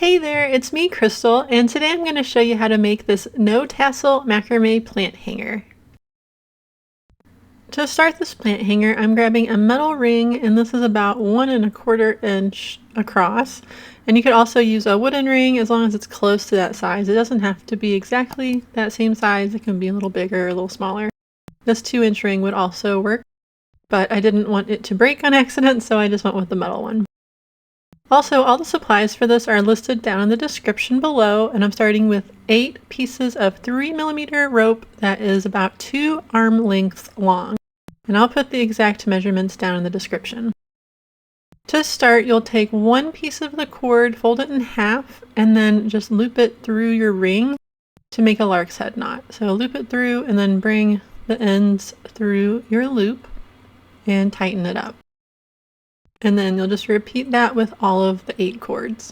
Hey there, it's me, Crystal, and today I'm going to show you how to make this no tassel macrame plant hanger. To start this plant hanger, I'm grabbing a metal ring, and this is about 1¼ inch across. And you could also use a wooden ring as long as it's close to that size. It doesn't have to be exactly that same size. It can be a little bigger or a little smaller. This 2-inch ring would also work, but I didn't want it to break on accident, so I just went with the metal one. Also, all the supplies for this are listed down in the description below, and I'm starting with 8 pieces of 3mm rope that is about 2 arm lengths long. And I'll put the exact measurements down in the description. To start, you'll take 1 piece of the cord, fold it in half, and then just loop it through your ring to make a lark's head knot. So loop it through and then bring the ends through your loop and tighten it up. And then you'll just repeat that with all of the 8 cords.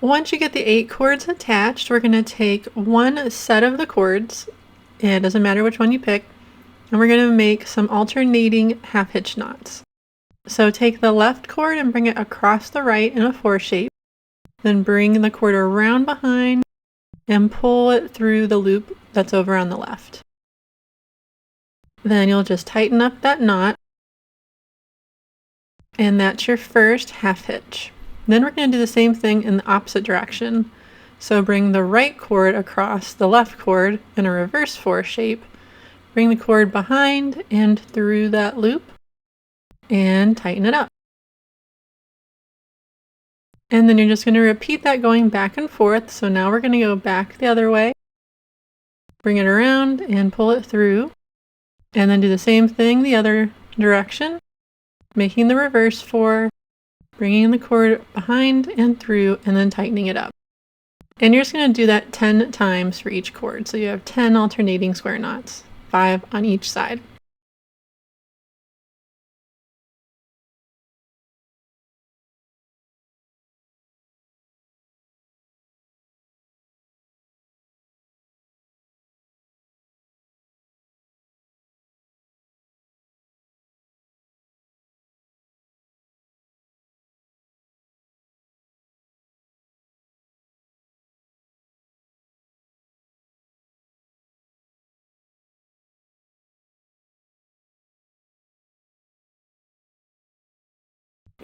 Once you get the 8 cords attached, we're going to take 1 set of the cords, it doesn't matter which one you pick, and we're going to make some alternating half-hitch knots. So take the left cord and bring it across the right in a 4 shape, then bring the cord around behind and pull it through the loop that's over on the left. Then you'll just tighten up that knot, and that's your first half hitch. Then we're going to do the same thing in the opposite direction. So bring the right cord across the left cord in a reverse 4 shape, bring the cord behind and through that loop, and tighten it up. And then you're just going to repeat that going back and forth. So now we're going to go back the other way, bring it around and pull it through, and then do the same thing the other direction, making the reverse 4, bringing the cord behind and through, and then tightening it up. And you're just going to do that 10 times for each cord. So you have 10 alternating square knots, 5 on each side.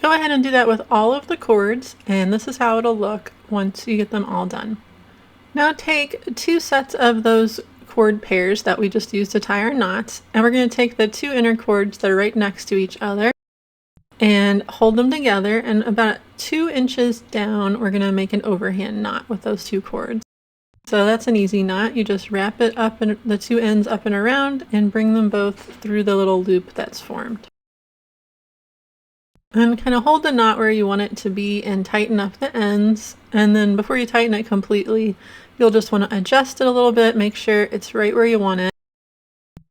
Go ahead and do that with all of the cords, and this is how it'll look once you get them all done. Now take 2 sets of those cord pairs that we just used to tie our knots, and we're going to take the 2 inner cords that are right next to each other and hold them together, and about 2 inches down we're going to make an overhand knot with those 2 cords. So that's an easy knot. You just wrap it up and the 2 ends up and around and bring them both through the little loop that's formed. And kind of hold the knot where you want it to be and tighten up the ends. And then before you tighten it completely, you'll just want to adjust it a little bit, make sure it's right where you want it,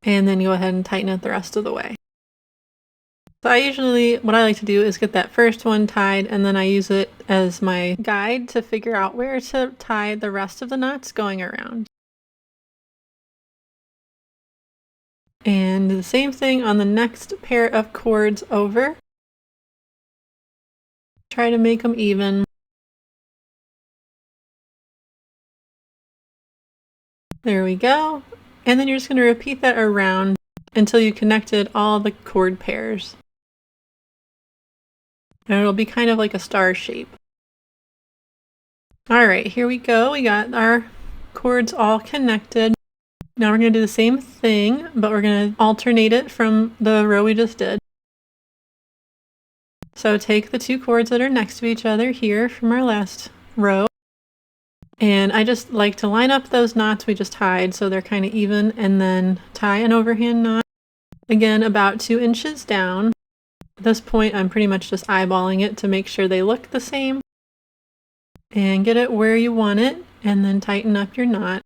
and then go ahead and tighten it the rest of the way. So what I like to do is get that first one tied, and then I use it as my guide to figure out where to tie the rest of the knots going around. And do the same thing on the next pair of cords over. Try to make them even. There we go. And then you're just going to repeat that around until you connected all the cord pairs. And it'll be kind of like a star shape. Alright, here we go. We got our cords all connected. Now we're going to do the same thing, but we're going to alternate it from the row we just did. So take the 2 cords that are next to each other here from our last row, and I just like to line up those knots we just tied so they're kind of even, and then tie an overhand knot, again about 2 inches down. At this point I'm pretty much just eyeballing it to make sure they look the same, and get it where you want it, and then tighten up your knot.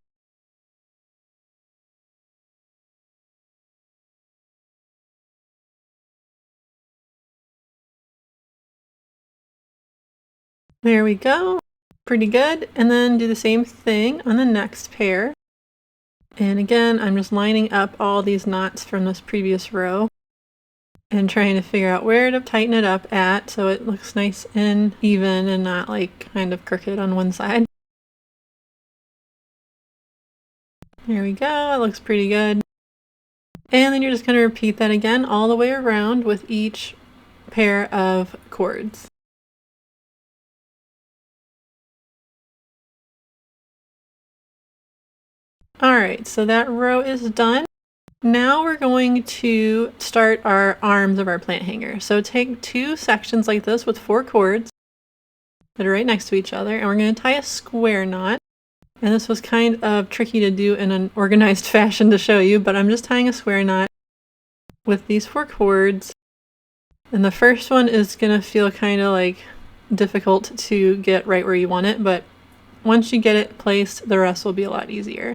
There we go. Pretty good. And then do the same thing on the next pair. And again, I'm just lining up all these knots from this previous row. and trying to figure out where to tighten it up at so it looks nice and even and not like kind of crooked on one side. There we go, it looks pretty good. And then you're just going to repeat that again all the way around with each pair of cords. Alright, so that row is done. Now we're going to start our arms of our plant hanger. So take two sections like this with 4 cords that are right next to each other, and we're going to tie a square knot. And this was kind of tricky to do in an organized fashion to show you, but I'm just tying a square knot with these 4 cords. And the first one is going to feel kind of like difficult to get right where you want it, but once you get it placed, the rest will be a lot easier.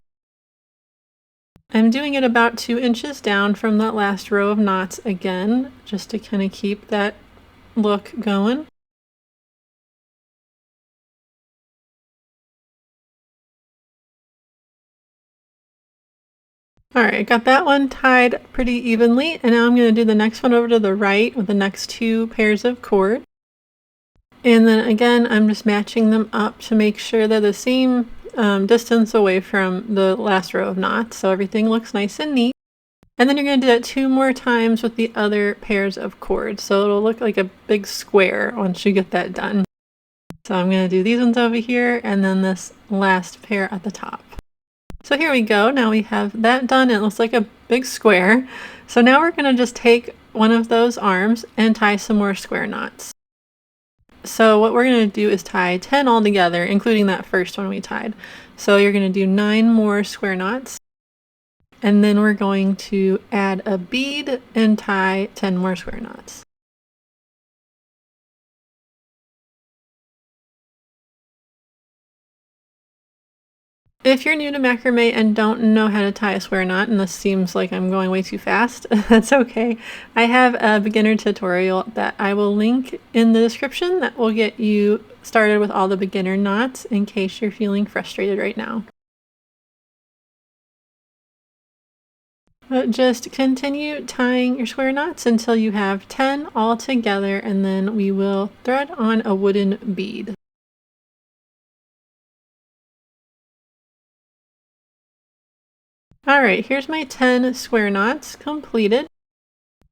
I'm doing it about 2 inches down from that last row of knots again, just to kind of keep that look going. Alright, I got that one tied pretty evenly, and now I'm going to do the next one over to the right with the next 2 pairs of cord. And then again, I'm just matching them up to make sure they're the same distance away from the last row of knots, so everything looks nice and neat. And then you're going to do that 2 more times with the other pairs of cords, so it'll look like a big square once you get that done. So I'm going to do these ones over here, and then this last pair at the top. So here we go, now we have that done. It looks like a big square. So now we're going to just take one of those arms and tie some more square knots. So what we're going to do is tie 10 all together, including that first one we tied. So you're going to do 9 more square knots, and then we're going to add a bead and tie 10 more square knots. If you're new to macrame and don't know how to tie a square knot, and this seems like I'm going way too fast, that's okay. I have a beginner tutorial that I will link in the description that will get you started with all the beginner knots in case you're feeling frustrated right now. But just continue tying your square knots until you have 10 all together, and then we will thread on a wooden bead. Alright, here's my 10 square knots completed.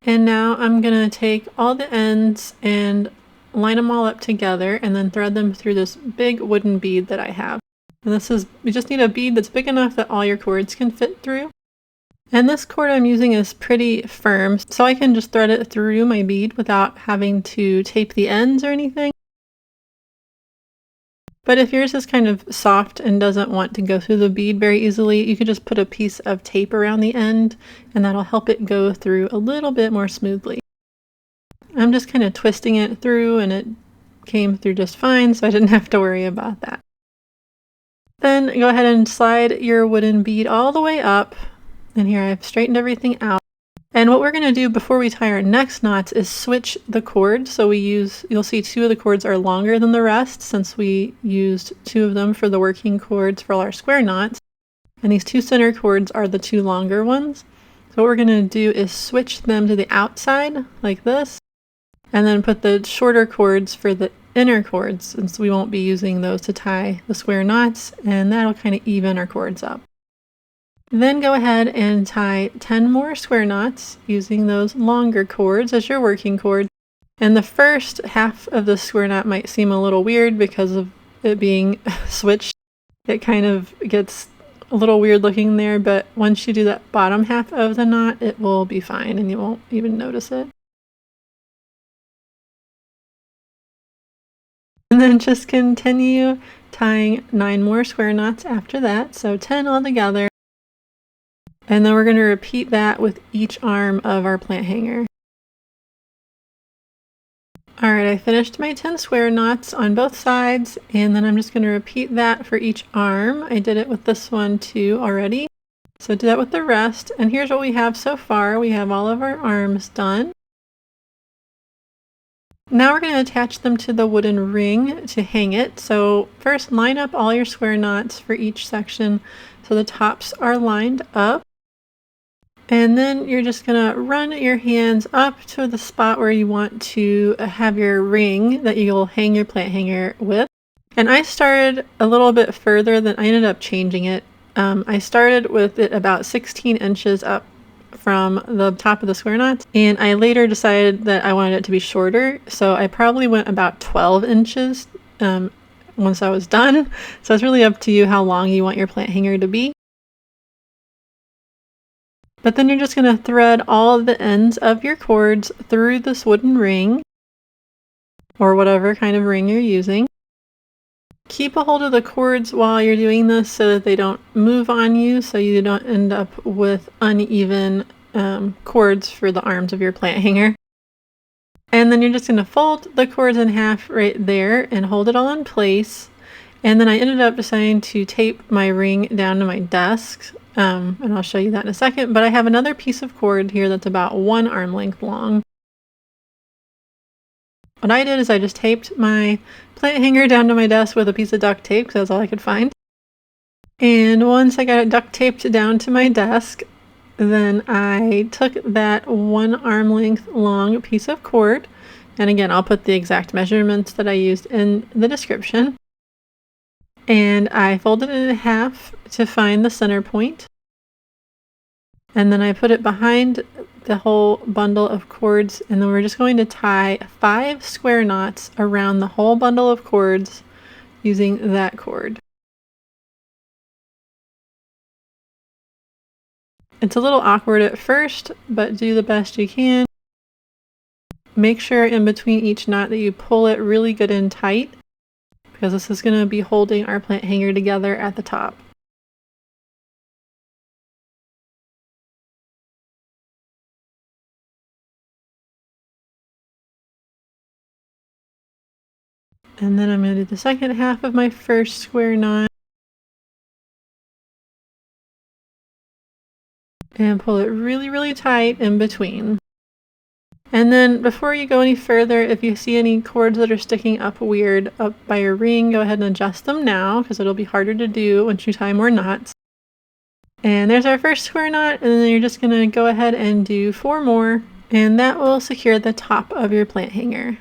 And now I'm going to take all the ends and line them all up together and then thread them through this big wooden bead that I have. And you just need a bead that's big enough that all your cords can fit through. And this cord I'm using is pretty firm, so I can just thread it through my bead without having to tape the ends or anything. But if yours is kind of soft and doesn't want to go through the bead very easily, you could just put a piece of tape around the end, and that'll help it go through a little bit more smoothly. I'm just kind of twisting it through, and it came through just fine, so I didn't have to worry about that. Then go ahead and slide your wooden bead all the way up, and here I've straightened everything out. And what we're going to do before we tie our next knots is switch the cords. So you'll see 2 of the cords are longer than the rest since we used 2 of them for the working cords for all our square knots. And these 2 center cords are the 2 longer ones. So what we're going to do is switch them to the outside like this, and then put the shorter cords for the inner cords, since we won't be using those to tie the square knots, and that'll kind of even our cords up. Then go ahead and tie 10 more square knots using those longer cords as your working cord. And the first half of the square knot might seem a little weird because of it being switched. It kind of gets a little weird looking there, but once you do that bottom half of the knot, it will be fine and you won't even notice it. And then just continue tying 9 more square knots after that, so 10 altogether. And then we're going to repeat that with each arm of our plant hanger. Alright, I finished my 10 square knots on both sides, and then I'm just going to repeat that for each arm. I did it with this one too already. So do that with the rest, and here's what we have so far. We have all of our arms done. Now we're going to attach them to the wooden ring to hang it. So first line up all your square knots for each section so the tops are lined up. And then you're just gonna run your hands up to the spot where you want to have your ring that you'll hang your plant hanger with. And I started a little bit further than I ended up changing it. I started with it about 16 inches up from the top of the square knots, and I later decided that I wanted it to be shorter, so I probably went about 12 inches once I was done. So it's really up to you how long you want your plant hanger to be. But then you're just going to thread all of the ends of your cords through this wooden ring, or whatever kind of ring you're using. Keep a hold of the cords while you're doing this so that they don't move on you, so you don't end up with uneven cords for the arms of your plant hanger. And then you're just going to fold the cords in half right there and hold it all in place. And then I ended up deciding to tape my ring down to my desk, and I'll show you that in a second, but I have another piece of cord here that's about 1 arm length long. What I did is I just taped my plant hanger down to my desk with a piece of duct tape, because that's all I could find. And once I got it duct taped down to my desk, then I took that 1 arm length long piece of cord, and again, I'll put the exact measurements that I used in the description, and I folded it in half to find the center point. And then I put it behind the whole bundle of cords, and then we're just going to tie 5 square knots around the whole bundle of cords using that cord. It's a little awkward at first, but do the best you can. Make sure in between each knot that you pull it really good and tight, because this is going to be holding our plant hanger together at the top. And then I'm going to do the second half of my first square knot and pull it really, really tight in between. And then before you go any further, if you see any cords that are sticking up weird up by your ring, go ahead and adjust them now, because it'll be harder to do once you tie more knots. And there's our first square knot, and then you're just going to go ahead and do 4 more, and that will secure the top of your plant hanger.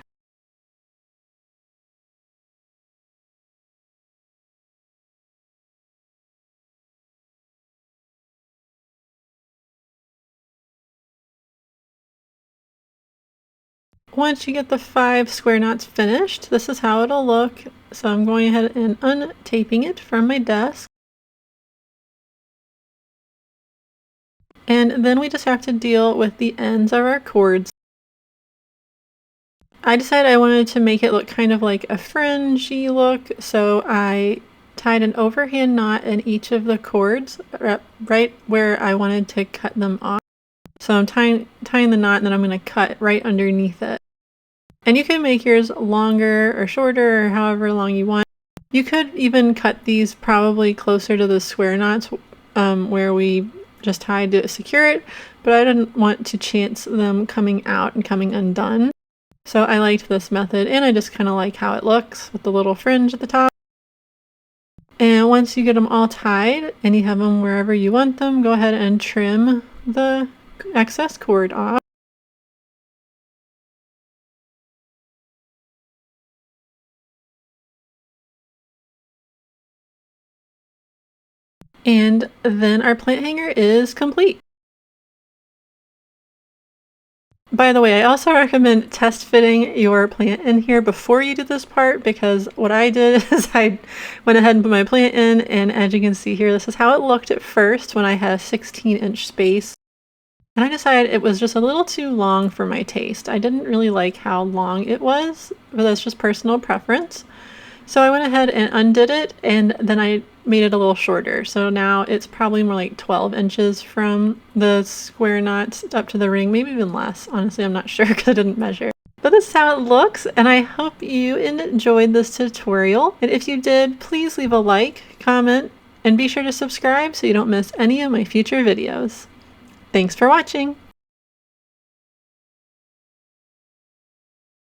Once you get the 5 square knots finished, this is how it'll look. So I'm going ahead and untaping it from my desk. And then we just have to deal with the ends of our cords. I decided I wanted to make it look kind of like a fringy look, so I tied an overhand knot in each of the cords right where I wanted to cut them off. So I'm tying the knot, and then I'm going to cut right underneath it. And you can make yours longer or shorter or however long you want. You could even cut these probably closer to the square knots where we just tied to secure it, but I didn't want to chance them coming out and coming undone. So I liked this method, and I just kind of like how it looks with the little fringe at the top. And once you get them all tied and you have them wherever you want them, go ahead and trim the excess cord off. And then our plant hanger is complete. By the way, I also recommend test fitting your plant in here before you do this part, because what I did is I went ahead and put my plant in, and as you can see here, this is how it looked at first when I had a 16-inch space. And I decided it was just a little too long for my taste. I didn't really like how long it was, but that's just personal preference. So I went ahead and undid it, and then I made it a little shorter. So now it's probably more like 12 inches from the square knots up to the ring, maybe even less. Honestly, I'm not sure because I didn't measure. But this is how it looks, and I hope you enjoyed this tutorial. And if you did, please leave a like, comment, and be sure to subscribe so you don't miss any of my future videos. Thanks for watching!